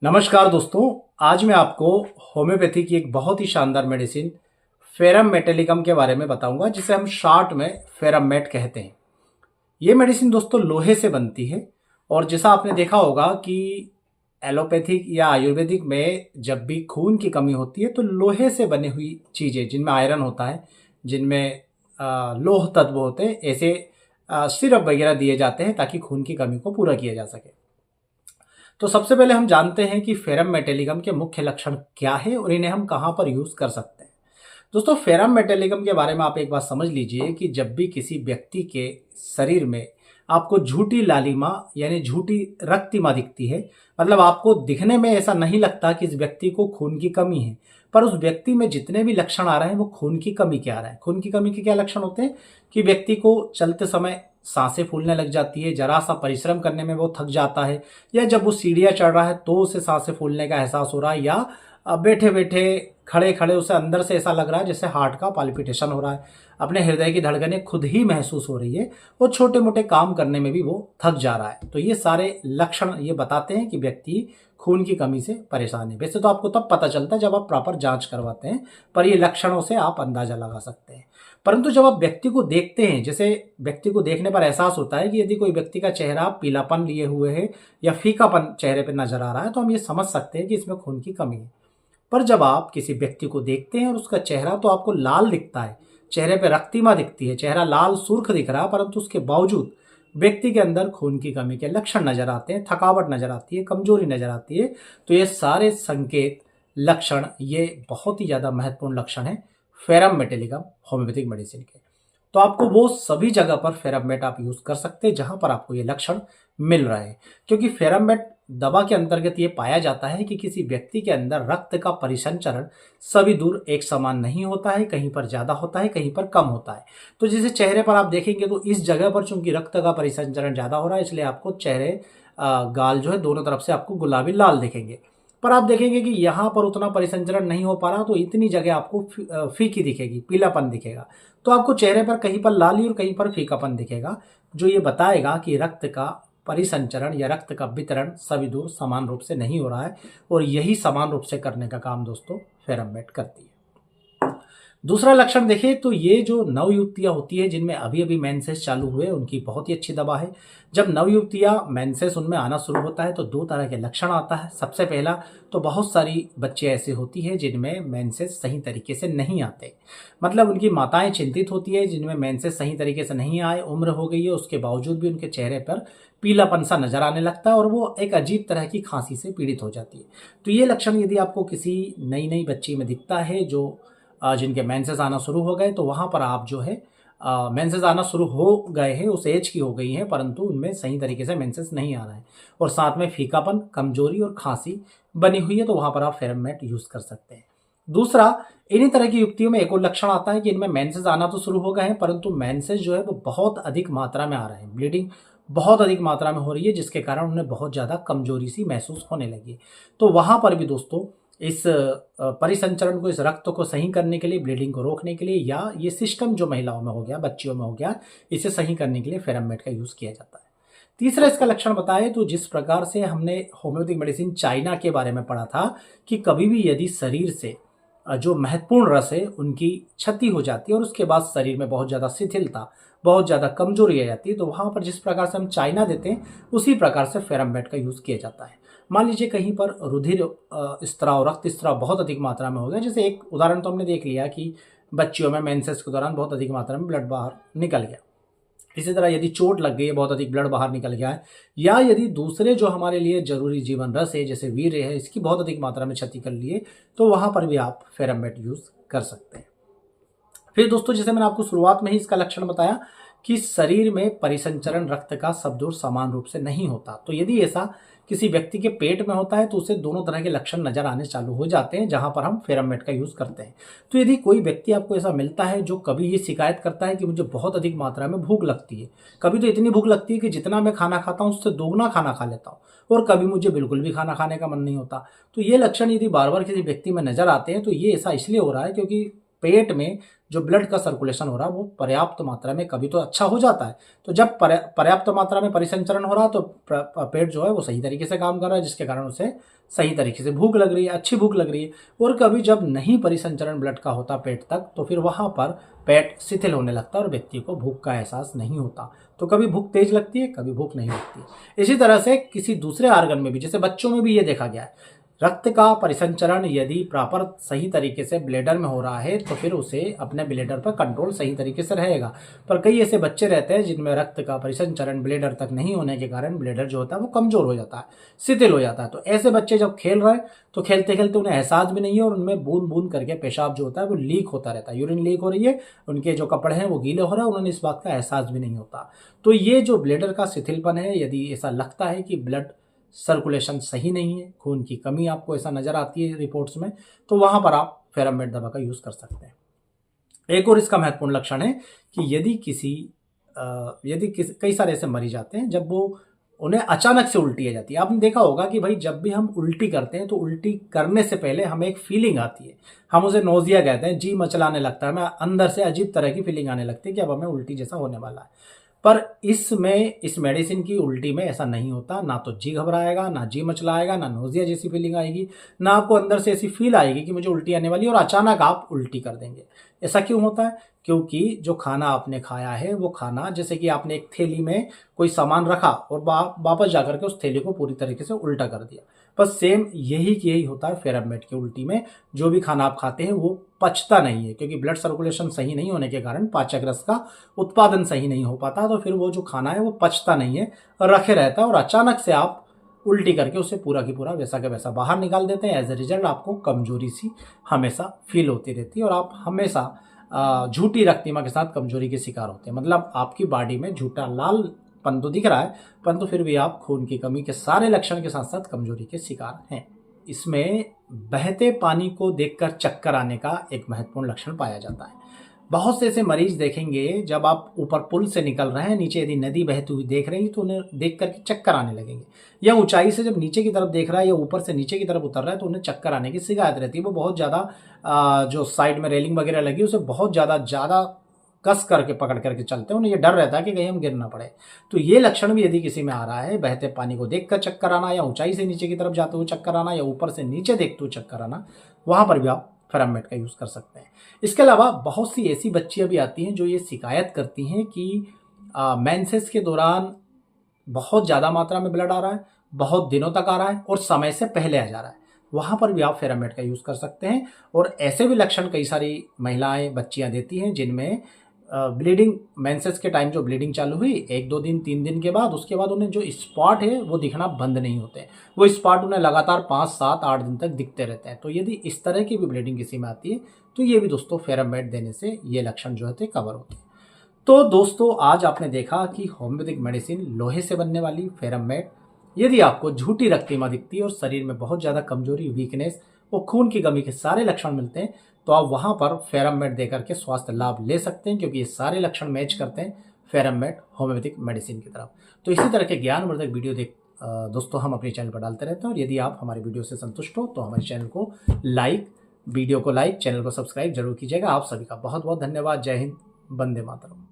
नमस्कार दोस्तों। आज मैं आपको होम्योपैथी की एक बहुत ही शानदार मेडिसिन फेरम मेटेलिकम के बारे में बताऊंगा, जिसे हम शॉर्ट में फेरममेट कहते हैं। ये मेडिसिन दोस्तों लोहे से बनती है और जैसा आपने देखा होगा कि एलोपैथिक या आयुर्वेदिक में जब भी खून की कमी होती है तो लोहे से बनी हुई चीज़ें जिनमें आयरन होता है, जिनमें लौह तत्व होते हैं, ऐसे सिरप वगैरह दिए जाते हैं ताकि खून की कमी को पूरा किया जा सके। तो सबसे पहले हम जानते हैं कि फेरम मेटेलिकम के मुख्य लक्षण क्या है और इन्हें हम कहाँ पर यूज कर सकते हैं। दोस्तों, फेरम मेटेलिकम के बारे में आप एक बात समझ लीजिए कि जब भी किसी व्यक्ति के शरीर में आपको झूठी लालिमा यानी झूठी रक्तिमा दिखती है, मतलब आपको दिखने में ऐसा नहीं लगता कि इस व्यक्ति को खून की कमी है, पर उस व्यक्ति में जितने भी लक्षण आ रहे हैं वो खून की कमी के आ रहे हैं। खून की कमी के क्या लक्षण होते हैं कि व्यक्ति को चलते समय सांसें फूलने लग जाती है, जरा सा परिश्रम करने में वो थक जाता है, या जब वो सीढ़ियाँ चढ़ रहा है तो उसे सांसें फूलने का एहसास हो रहा है, या बैठे बैठे खड़े खड़े उसे अंदर से ऐसा लग रहा है जैसे हार्ट का पाल्पिटेशन हो रहा है, अपने हृदय की धड़कनें खुद ही महसूस हो रही है, और छोटे मोटे काम करने में भी वो थक जा रहा है। तो ये सारे लक्षण ये बताते हैं कि व्यक्ति खून की कमी से परेशान है। वैसे तो आपको तब पता चलता है जब आप प्रॉपर जांच करवाते हैं, पर ये लक्षणों से आप अंदाजा लगा सकते हैं। परंतु जब आप व्यक्ति को देखते हैं, जैसे व्यक्ति को देखने पर एहसास होता है कि यदि कोई व्यक्ति का चेहरा पीलापन लिए हुए है या फीकापन चेहरे पर नजर आ रहा है, तो हम ये समझ सकते हैं कि इसमें खून की कमी है। पर जब आप किसी व्यक्ति को देखते हैं और उसका चेहरा तो आपको लाल दिखता है, चेहरे पे रक्तिमा दिखती है, चेहरा लाल सुर्ख दिख रहा है, परंतु उसके बावजूद व्यक्ति के अंदर खून की कमी के लक्षण नजर आते हैं, थकावट नजर आती है, कमजोरी नजर आती है, तो ये सारे संकेत लक्षण ये बहुत ही ज्यादा महत्वपूर्ण लक्षण है फेरम मेटेलिकम होम्योपैथिक मेडिसिन के। तो आपको वो सभी जगह पर फेरममेट आप यूज कर सकते हैं जहां पर आपको ये लक्षण मिल रहे हैं, क्योंकि फेरममेट दवा के अंतर्गत ये पाया जाता है कि किसी व्यक्ति के अंदर रक्त का परिसंचरण सभी दूर एक समान नहीं होता है, कहीं पर ज्यादा होता है, कहीं पर कम होता है। तो जैसे चेहरे पर आप देखेंगे तो इस जगह पर चूंकि रक्त का परिसंचरण ज्यादा हो रहा है, इसलिए आपको चेहरे गाल जो है दोनों तरफ से आपको गुलाबी लाल दिखेंगे। पर आप देखेंगे कि यहाँ पर उतना परिसंचरण नहीं हो पा रहा, तो इतनी जगह आपको फीकी दिखेगी, पीलापन दिखेगा। तो आपको चेहरे पर कहीं पर लाली और कहीं पर फीकापन दिखेगा, जो ये बताएगा कि रक्त का परिसंचरण या रक्त का वितरण सभी दूर समान रूप से नहीं हो रहा है, और यही समान रूप से करने का काम दोस्तों फेरममेट करती है। दूसरा लक्षण देखिए तो ये जो नवयुवतियां होती है जिनमें अभी अभी मेंसेस चालू हुए, उनकी बहुत ही अच्छी दवा है। जब नवयुवतियां मेंसेस उनमें आना शुरू होता है तो दो तरह के लक्षण आता है। सबसे पहला तो बहुत सारी बच्चे ऐसे होती है जिनमें मेंसेस सही तरीके से नहीं आते, मतलब उनकी माताएं चिंतित होती है जिनमें मेंसेस सही तरीके से नहीं आए, उम्र हो गई है, उसके बावजूद भी उनके चेहरे पर पीलापन सा नजर आने लगता है और वो एक अजीब तरह की खांसी से पीड़ित हो जाती है। तो ये लक्षण यदि आपको किसी नई नई बच्ची में दिखता है जो जिनके मेंसेस आना शुरू हो गए, तो वहाँ पर आप जो है मेंसेस आना शुरू हो गए हैं, उस एज की हो गई हैं, परंतु उनमें सही तरीके से मेंसेस नहीं आ रहे हैं और साथ में फीकापन, कमजोरी और खांसी बनी हुई है, तो वहाँ पर आप फेरममेट यूज कर सकते हैं। दूसरा, इन्हीं तरह की युक्तियों में एक और लक्षण आता है कि इनमें मेंसेस आना तो शुरू हो गए हैं, परंतु मेंसेस जो है वो बहुत अधिक मात्रा में आ रहे हैं, ब्लीडिंग बहुत अधिक मात्रा में हो रही है, जिसके कारण उन्हें बहुत ज़्यादा कमजोरी सी महसूस होने लगी है। तो वहाँ पर भी दोस्तों इस परिसंचरण को, इस रक्त को सही करने के लिए, ब्लीडिंग को रोकने के लिए, या ये सिस्टम जो महिलाओं में हो गया, बच्चियों में हो गया, इसे सही करने के लिए फेरममेट का यूज किया जाता है। तीसरा इसका लक्षण बताए तो जिस प्रकार से हमने होम्योपैथिक मेडिसिन चाइना के बारे में पढ़ा था कि कभी भी यदि शरीर से जो महत्वपूर्ण रस है उनकी क्षति हो जाती है और उसके बाद शरीर में बहुत ज़्यादा शिथिलता, बहुत ज़्यादा कमजोरी आ जाती है, तो वहाँ पर जिस प्रकार से हम चाइना देते हैं उसी प्रकार से फेरममेट का यूज़ किया जाता है। मान लीजिए कहीं पर रुधिर स्त्राव, रक्त स्त्राव बहुत अधिक मात्रा में हो गया, जैसे एक उदाहरण तो हमने देख लिया कि बच्चियों में मेंसेस के दौरान बहुत अधिक मात्रा में ब्लड बाहर निकल गया। इसी तरह यदि चोट लग गई है, बहुत अधिक ब्लड बाहर निकल गया है, या यदि दूसरे जो हमारे लिए जरूरी जीवन रस है जैसे वीर्य है, इसकी बहुत अधिक मात्रा में क्षति कर ली है, तो वहां पर भी आप फेरममेट यूज कर सकते हैं। फिर दोस्तों, जैसे मैंने आपको शुरुआत में ही इसका लक्षण बताया कि शरीर में परिसंचरण रक्त का सब दूर समान रूप से नहीं होता, तो यदि ऐसा किसी व्यक्ति के पेट में होता है तो उसे दोनों तरह के लक्षण नजर आने चालू हो जाते हैं, जहां पर हम फेरममेट का यूज करते हैं। तो यदि कोई व्यक्ति आपको ऐसा मिलता है जो कभी ये शिकायत करता है कि मुझे बहुत अधिक मात्रा में भूख लगती है, कभी तो इतनी भूख लगती है कि जितना मैं खाना खाता हूं उससे दोगुना खाना खा लेता हूं, और कभी मुझे बिल्कुल भी खाना खाने का मन नहीं होता, तो ये लक्षण यदि बार बार किसी व्यक्ति में नजर आते हैं तो ये ऐसा इसलिए हो रहा है क्योंकि पेट में जो ब्लड का सर्कुलेशन हो रहा है वो पर्याप्त मात्रा में कभी तो अच्छा हो जाता है। तो जब पर्याप्त मात्रा में परिसंचरण हो रहा है तो पेट जो है वो सही तरीके से काम कर रहा है, जिसके कारण उसे सही तरीके से भूख लग रही है, अच्छी भूख लग रही है। और कभी जब नहीं परिसंचरण ब्लड का होता पेट तक तो फिर वहाँ पर पेट शिथिल होने लगता है और व्यक्ति को भूख का एहसास नहीं होता। तो कभी भूख तेज लगती है, कभी भूख नहीं लगती। इसी तरह से किसी दूसरे आर्गन में भी, जैसे बच्चों में भी ये देखा गया है, रक्त का परिसंचरण यदि प्रॉपर सही तरीके से ब्लेडर में हो रहा है तो फिर उसे अपने ब्लेडर पर कंट्रोल सही तरीके से रहेगा। पर कई ऐसे बच्चे रहते हैं जिनमें रक्त का परिसंचरण ब्लेडर तक नहीं होने के कारण ब्लेडर जो होता है वो कमजोर हो जाता है, शिथिल हो जाता है। तो ऐसे बच्चे जब खेल रहे हैं तो खेलते खेलते उन्हें एहसास भी नहीं है और उनमें बूंद बूंद करके पेशाब जो होता है वो लीक होता रहता है, यूरिन लीक हो रही है, उनके जो कपड़े हैं वो गीले हो रहे हैं, उन्होंने इस बात का एहसास भी नहीं होता। तो ये जो ब्लेडर का शिथिलपन है, यदि ऐसा लगता है कि ब्लड सर्कुलेशन सही नहीं है, खून की कमी आपको ऐसा नजर आती है रिपोर्ट्स में, तो वहां पर आप फेरममेट दवा का यूज कर सकते हैं। एक और इसका महत्वपूर्ण लक्षण है कि यदि कई सारे ऐसे मरीज आते हैं जब वो उन्हें अचानक से उल्टी आ जाती है। आपने देखा होगा कि भाई जब भी हम उल्टी करते हैं तो उल्टी करने से पहले हमें एक फीलिंग आती है, हम उसे नोजिया कहते हैं, जी मचलाने लगता है, हमें अंदर से अजीब तरह की फीलिंग आने लगती है कि अब हमें उल्टी जैसा होने वाला है। पर इस मेडिसिन की उल्टी में ऐसा नहीं होता, ना तो जी घबराएगा, ना जी मचलाएगा, ना नोजिया जैसी फीलिंग आएगी, ना आपको अंदर से ऐसी फील आएगी कि मुझे उल्टी आने वाली है और अचानक आप उल्टी कर देंगे। ऐसा क्यों होता है? क्योंकि जो खाना आपने खाया है वो खाना, जैसे कि आपने एक थैली में कोई सामान रखा और वापस जाकर के उस थैली को पूरी तरीके से उल्टा कर दिया। बस सेम यही होता है फेरममेट की उल्टी में। जो भी खाना आप खाते हैं वो पचता नहीं है, क्योंकि ब्लड सर्कुलेशन सही नहीं होने के कारण पाचक रस का उत्पादन सही नहीं हो पाता, तो फिर वो जो खाना है वो पचता नहीं है, रखे रहता है और अचानक से आप उल्टी करके उसे पूरा की पूरा वैसा के वैसा बाहर निकाल देते हैं। एज ए रिजल्ट आपको कमजोरी सी हमेशा फील होती रहती है और आप हमेशा झूठी रक्तिमा के साथ कमजोरी के शिकार होते हैं। मतलब आपकी बॉडी में झूठा लालपन तो दिख रहा है, परंतु फिर भी आप खून की कमी के सारे लक्षण के साथ साथ कमजोरी के शिकार हैं। इसमें बहते पानी को देखकर चक्कर आने का एक महत्वपूर्ण लक्षण पाया जाता है। बहुत से ऐसे मरीज देखेंगे, जब आप ऊपर पुल से निकल रहे हैं, नीचे यदि नदी बहती हुई देख रही है तो उन्हें देख करके चक्कर आने लगेंगे, या ऊंचाई से जब नीचे की तरफ देख रहा है या ऊपर से नीचे की तरफ उतर रहा है तो उन्हें चक्कर आने की शिकायत रहती है। वो बहुत ज़्यादा जो साइड में रेलिंग वगैरह लगी उसे बहुत ज़्यादा कस करके पकड़ करके चलते हैं, उन्हें ये डर रहता है कि कहीं हम गिर ना पड़े। तो ये लक्षण भी यदि किसी में आ रहा है, बहते पानी को देखकर चक्कर आना, या ऊंचाई से नीचे की तरफ जाते हुए चक्कर आना, या ऊपर से नीचे देखते हुए चक्कर आना, वहां पर भी आप फेरममेट का यूज कर सकते हैं। इसके अलावा बहुत सी ऐसी बच्चियां भी आती हैं जो ये शिकायत करती हैं कि मेंसेस के दौरान बहुत ज़्यादा मात्रा में ब्लड आ रहा है, बहुत दिनों तक आ रहा है और समय से पहले आ जा रहा है। वहाँ पर भी आप फेरममेट का यूज़ कर सकते हैं। और ऐसे भी लक्षण कई सारी महिलाएं, बच्चियां देती हैं जिनमें ब्लीडिंग, मेंसेस के टाइम जो ब्लीडिंग चालू हुई 1-2 दिन 3 दिन के बाद, उसके बाद उन्हें जो स्पॉट है वो दिखना बंद नहीं होते, वो स्पॉट उन्हें लगातार 5-7-8 दिन तक दिखते रहते हैं। तो यदि इस तरह की भी ब्लीडिंग किसी में आती है तो ये भी दोस्तों फेरममेट देने से ये लक्षण जो है कवर होते हैं। तो दोस्तों आज आपने देखा कि होम्योपैथिक मेडिसिन लोहे से बनने वाली फेरममेट, यदि आपको झूठी रक्तिमा दिखती है और शरीर में बहुत ज़्यादा कमजोरी, वीकनेस और खून की कमी के सारे लक्षण मिलते हैं तो आप वहां पर फेरममेट देकर के स्वास्थ्य लाभ ले सकते हैं, क्योंकि ये सारे लक्षण मैच करते हैं फेरममेट होम्योपैथिक मेडिसिन की तरफ। तो इसी तरह के ज्ञानवर्धक वीडियो दोस्तों हम अपने चैनल पर डालते रहते हैं। और यदि आप हमारे वीडियो से संतुष्ट हो तो हमारे चैनल को वीडियो को लाइक, चैनल को सब्सक्राइब जरूर कीजिएगा। आप सभी का बहुत बहुत धन्यवाद। जय हिंद, वंदे मातरम।